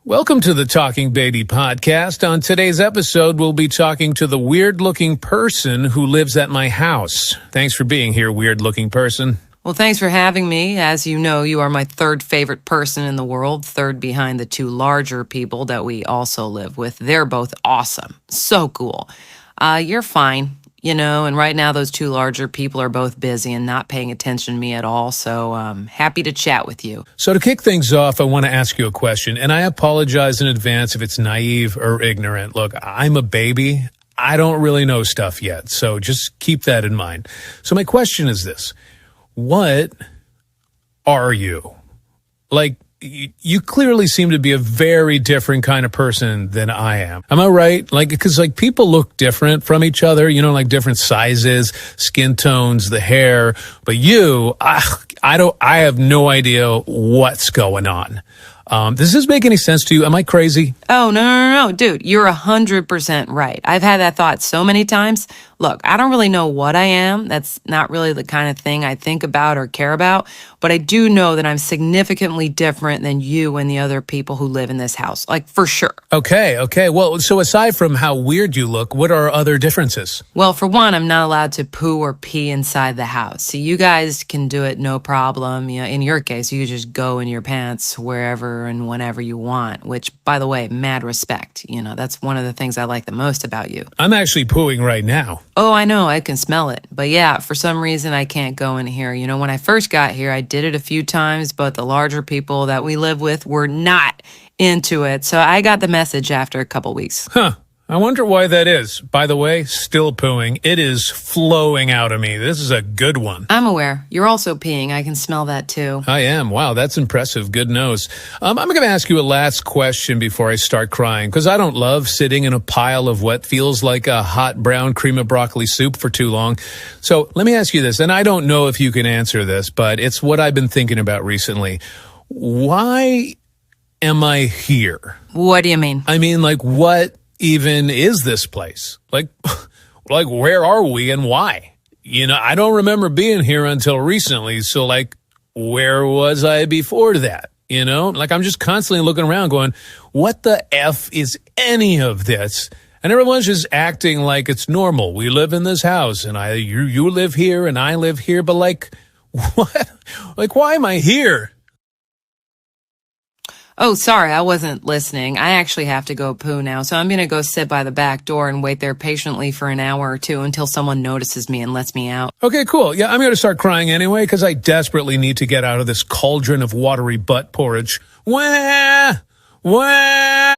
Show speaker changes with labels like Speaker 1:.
Speaker 1: Welcome to the Talking Baby podcast. On today's episode, we'll be talking to the weird-looking person who lives at my house. Thanks for being here, weird-looking person.
Speaker 2: Well, thanks for having me. As you know, you are my third favorite person in the world, third behind the two larger people that we also live with. They're both awesome. So cool. You're fine, and right now those two larger people are both busy and not paying attention to me at all, so I'm happy to chat with you.
Speaker 1: So to kick things off, I want to ask you a question, and I apologize in advance if it's naive or ignorant. Look, I'm a baby. I don't really know stuff yet, so just keep that in mind. So my question is this. What are you? Like, you clearly seem to be a very different kind of person than I am. Am I right? Because people look different from each other, like different sizes, skin tones, the hair. But you, I have no idea what's going on. Does this make any sense to you? Am I crazy?
Speaker 2: Oh, no, dude, you're 100% right. I've had that thought so many times. Look, I don't really know what I am. That's not really the kind of thing I think about or care about, but I do know that I'm significantly different than you and the other people who live in this house, for sure.
Speaker 1: Okay. Well, so aside from how weird you look, what are other differences?
Speaker 2: Well, for one, I'm not allowed to poo or pee inside the house. So you guys can do it no problem. In your case, you just go in your pants wherever and whenever you want, which, by the way, mad respect. That's one of the things I like the most about you.
Speaker 1: I'm actually pooing right now.
Speaker 2: Oh, I know. I can smell it. But yeah, for some reason, I can't go in here. When I first got here, I did it a few times, but the larger people that we live with were not into it. So I got the message after a couple weeks.
Speaker 1: Huh. I wonder why that is. By the way, still pooing. It is flowing out of me. This is a good one.
Speaker 2: I'm aware. You're also peeing. I can smell that too.
Speaker 1: I am. Wow, that's impressive. Good nose. I'm going to ask you a last question before I start crying, because I don't love sitting in a pile of what feels like a hot brown cream of broccoli soup for too long. So let me ask you this, and I don't know if you can answer this, but it's what I've been thinking about recently. Why am I here?
Speaker 2: What do you mean?
Speaker 1: I mean, what even is this place? Where are we and why? I don't remember being here until recently. So where was I before that? I'm just constantly looking around going, what the F is any of this? And everyone's just acting like it's normal. We live in this house and you live here and I live here. But what? Why am I here?
Speaker 2: Oh, sorry, I wasn't listening. I actually have to go poo now, so I'm going to go sit by the back door and wait there patiently for an hour or two until someone notices me and lets me out.
Speaker 1: Okay, cool. Yeah, I'm going to start crying anyway because I desperately need to get out of this cauldron of watery butt porridge. Wah!